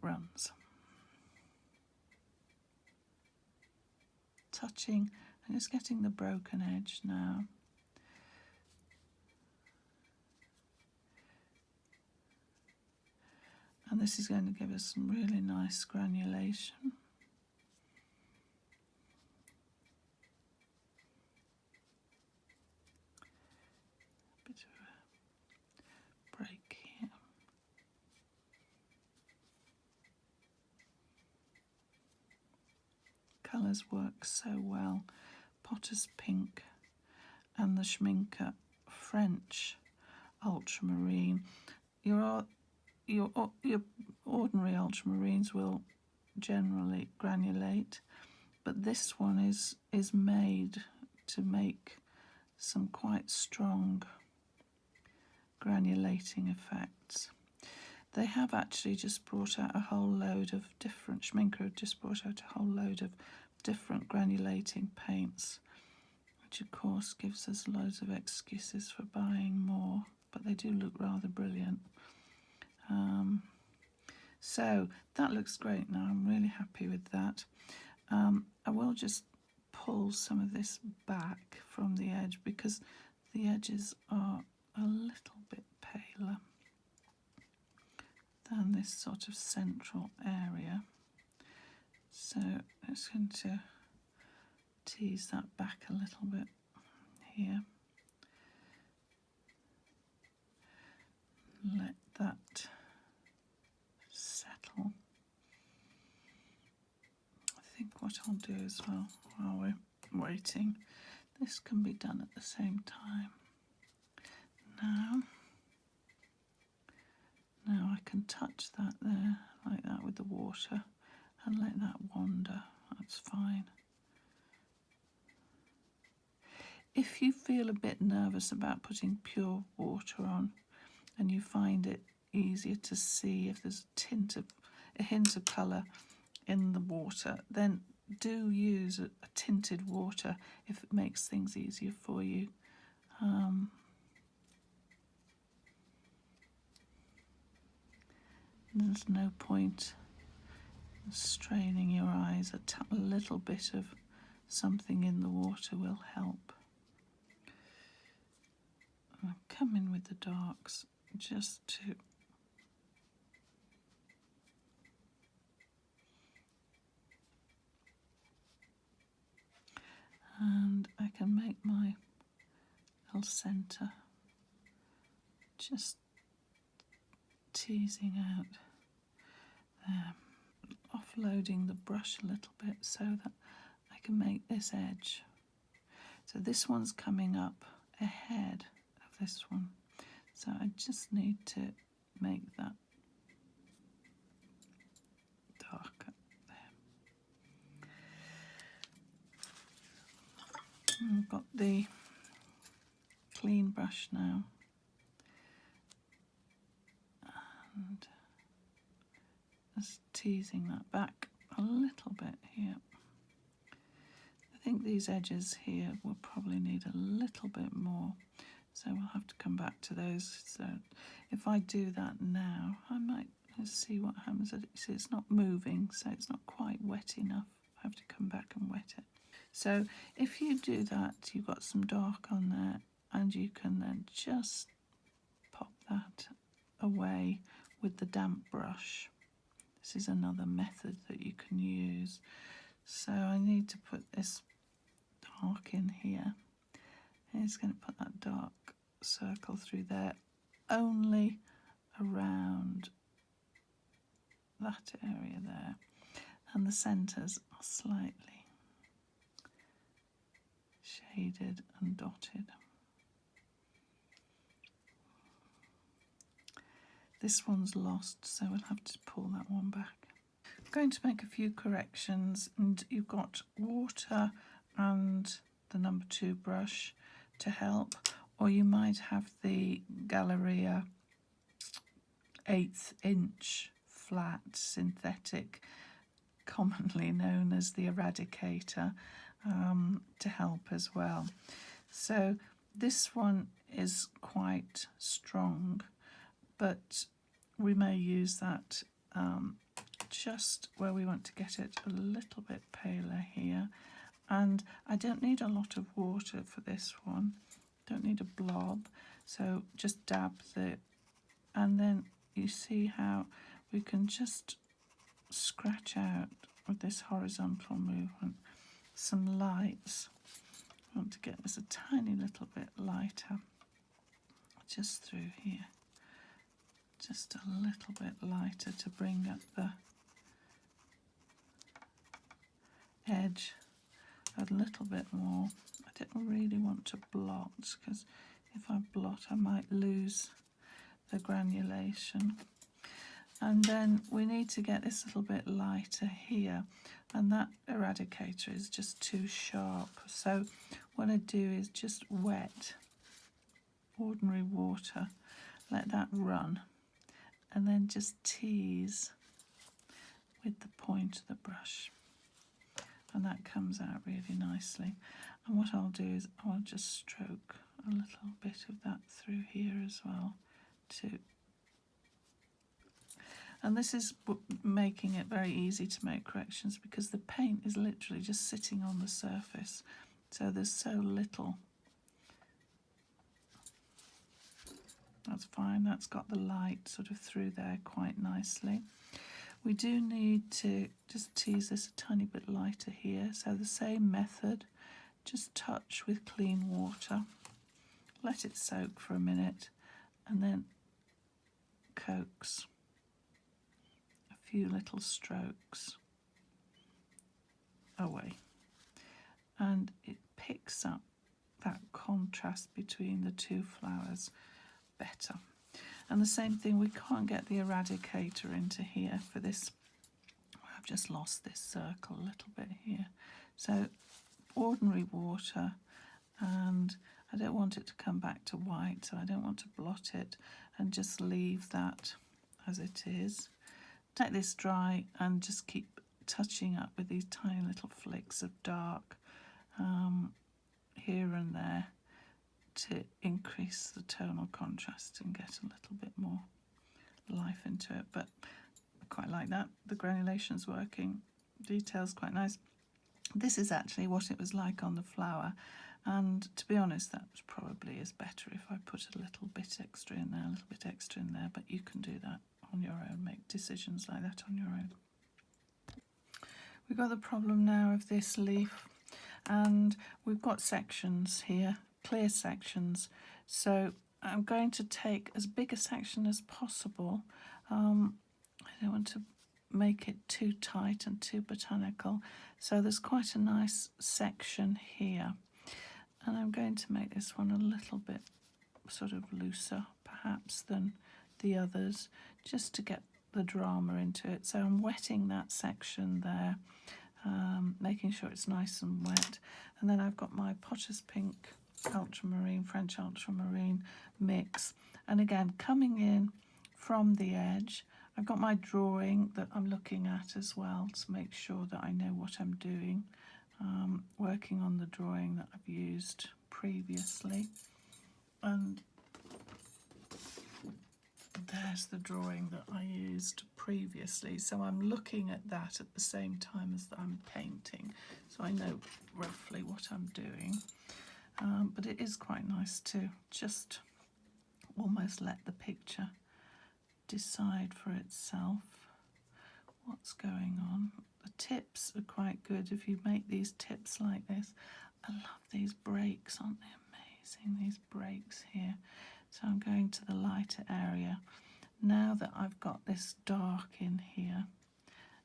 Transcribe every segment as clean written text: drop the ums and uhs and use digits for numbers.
runs. Touching and just getting the broken edge now. And this is going to give us some really nice granulation. A bit of a break here. Colours work so well. Potter's Pink and the Schminke French Ultramarine. Your ordinary ultramarines will generally granulate, but this one is made to make some quite strong granulating effects. They have actually just brought out a whole load of different, Schminke have just brought out a whole load of different granulating paints, which of course gives us loads of excuses for buying more, but they do look rather brilliant. So that looks great now. I'm really happy with that. I will just pull some of this back from the edge because the edges are a little bit paler than this sort of central area. So I'm just going to tease that back a little bit here. Let that settle. I think what I'll do as well while we're waiting, this can be done at the same time. Now I can touch that there like that with the water and let that wander. That's fine. If you feel a bit nervous about putting pure water on and you find it easier to see if there's a hint of colour in the water, then do use a tinted water if it makes things easier for you. There's no point straining your eyes. A little bit of something in the water will help. I'll come in with the darks just to and I can make my little centre, just teasing out there, offloading the brush a little bit so that I can make this edge. So this one's coming up ahead of this one, so I just need to make that darker there. I've got the clean brush now, and just teasing that back a little bit here. I think these edges here will probably need a little bit more, so we'll have to come back to those. So if I do that now, I might see what happens. See, it's not moving, so it's not quite wet enough. I have to come back and wet it. So if you do that, you've got some dark on there, and you can then just pop that away with the damp brush. This is another method that you can use. So I need to put this dark in here. And it's going to put that dark circle through there, only around that area there. And the centres are slightly shaded and dotted. This one's lost, so we'll have to pull that one back. I'm going to make a few corrections, and you've got water and the number 2 brush to help, or you might have the Galleria 1/8 inch flat synthetic, commonly known as the Eradicator, to help as well. So this one is quite strong, but we may use that just where we want to get it a little bit paler here. And I don't need a lot of water for this one, don't need a blob, so just dab the, and then you see how we can just scratch out with this horizontal movement some lights. I want to get this a tiny little bit lighter, just through here, just a little bit lighter to bring up the edge a little bit more. I don't really want to blot, because if I blot I might lose the granulation. And then we need to get this a little bit lighter here, and that eradicator is just too sharp. So what I do is just wet ordinary water, let that run, and then just tease with the point of the brush, and that comes out really nicely. And what I'll do is I'll just stroke a little bit of that through here as well too. And this is making it very easy to make corrections, because the paint is literally just sitting on the surface, so there's so little. That's fine, that's got the light sort of through there quite nicely. We do need to just tease this a tiny bit lighter here, so the same method, just touch with clean water, let it soak for a minute, and then coax a few little strokes away, and it picks up that contrast between the two flowers better. And the same thing, we can't get the eradicator into here for this. I've just lost this circle a little bit here. So ordinary water, and I don't want it to come back to white, so I don't want to blot it, and just leave that as it is. Let this dry and just keep touching up with these tiny little flicks of dark here and there to increase the tonal contrast and get a little bit more life into it. But I quite like that. The granulation's working, detail's quite nice. This is actually what it was like on the flower, and to be honest, that probably is better if I put a little bit extra in there, a little bit extra in there, but you can do that on your own, make decisions like that on your own. We've got the problem now of this leaf, and we've got sections here, clear sections, so I'm going to take as big a section as possible. I don't want to make it too tight and too botanical, so there's quite a nice section here, and I'm going to make this one a little bit sort of looser perhaps than the others, just to get the drama into it. So I'm wetting that section there, making sure it's nice and wet, and then I've got my Potter's Pink ultramarine, French ultramarine mix, and again coming in from the edge, I've got my drawing that I'm looking at as well to make sure that I know what I'm doing, working on the drawing that I've used previously, and there's the drawing that I used previously, so I'm looking at that at the same time as I'm painting, so I know roughly what I'm doing. But it is quite nice to just almost let the picture decide for itself what's going on. The tips are quite good if you make these tips like this. I love these breaks, aren't they amazing, these breaks here. So I'm going to the lighter area. Now that I've got this dark in here,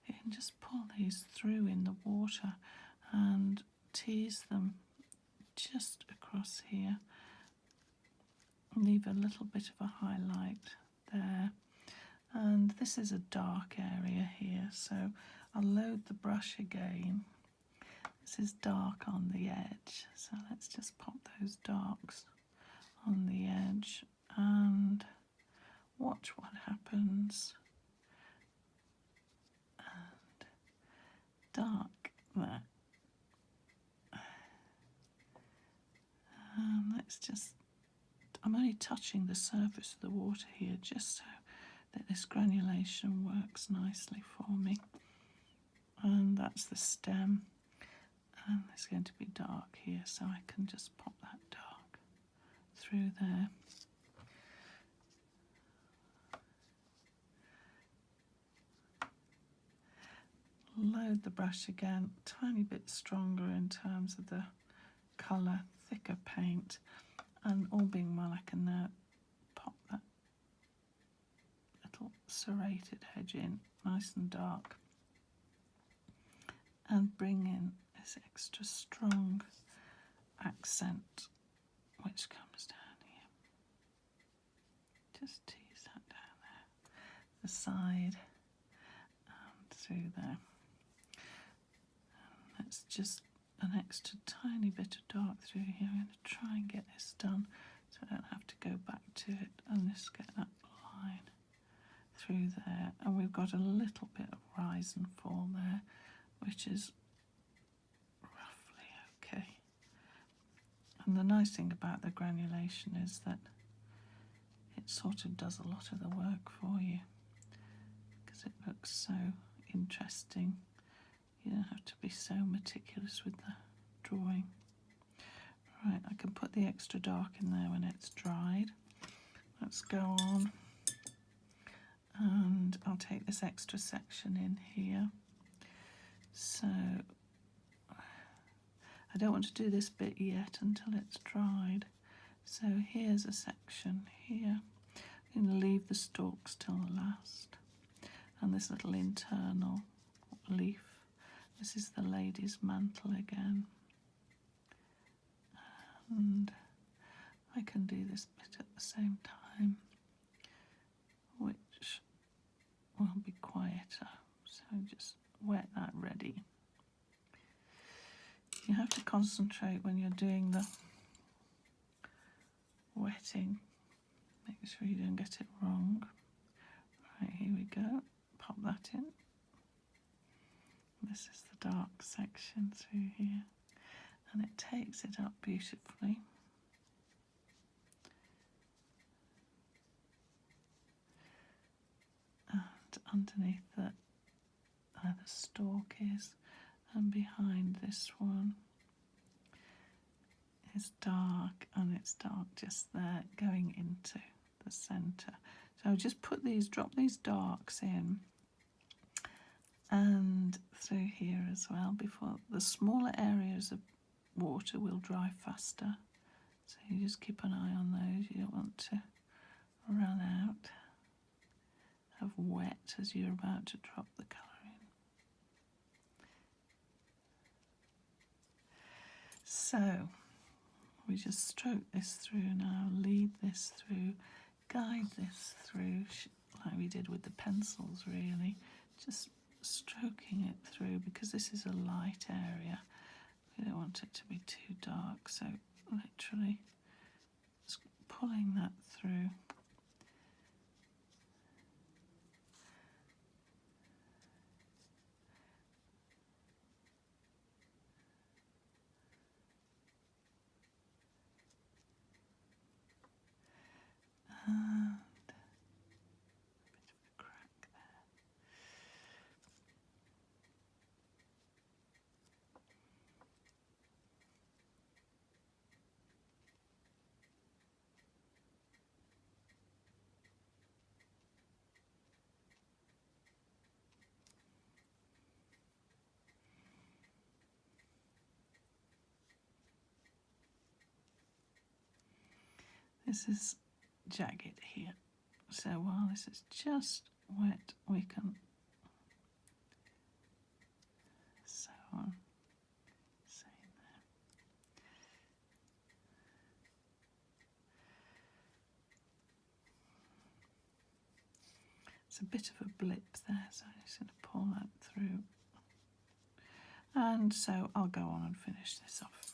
you can just pull these through in the water and tease them just across here. Leave a little bit of a highlight there. And this is a dark area here, so I'll load the brush again. This is dark on the edge, so let's just pop those darks on the edge and watch what happens. And dark there. And let's just, I'm only touching the surface of the water here just so that this granulation works nicely for me. And that's the stem, and it's going to be dark here, so I can just pop that dark through there. Load the brush again, tiny bit stronger in terms of the colour, thicker paint, and all being well I can now pop that little serrated edge in, nice and dark, and bring in this extra strong accent which comes down here. Just tease that down there, the side and through there. And that's just an extra tiny bit of dark through here. I'm going to try and get this done so I don't have to go back to it, and just get that line through there. And we've got a little bit of rise and fall there, which is roughly okay. And the nice thing about the granulation is that it sort of does a lot of the work for you, because it looks so interesting. You don't have to be so meticulous with the drawing. Right, I can put the extra dark in there when it's dried. Let's go on, and I'll take this extra section in here. So I don't want to do this bit yet until it's dried. So here's a section here. I'm going to leave the stalks till the last, and this little internal leaf. This is the lady's mantle again, and I can do this bit at the same time, which will be quieter, so just wet that ready. You have to concentrate when you're doing the wetting, make sure you don't get it wrong. Right, here we go, pop that in. This is the dark section through here, and it takes it up beautifully. And underneath that, the stalk is, and behind this one is dark, and it's dark just there going into the centre. So I'll just put these, drop these darks in, and through here as well, before the smaller areas of water will dry faster, so you just keep an eye on those. You don't want to run out of wet as you're about to drop the colour in. So we just stroke this through now, lead this through, guide this through like we did with the pencils, really, just stroking it through, because this is a light area. We don't want it to be too dark, so literally just pulling that through. And a bit of a crack there. This is jagged here, so while this is just wet, we can sew on, same there. It's a bit of a blip there, so I'm just going to pull that through. And so I'll go on and finish this off.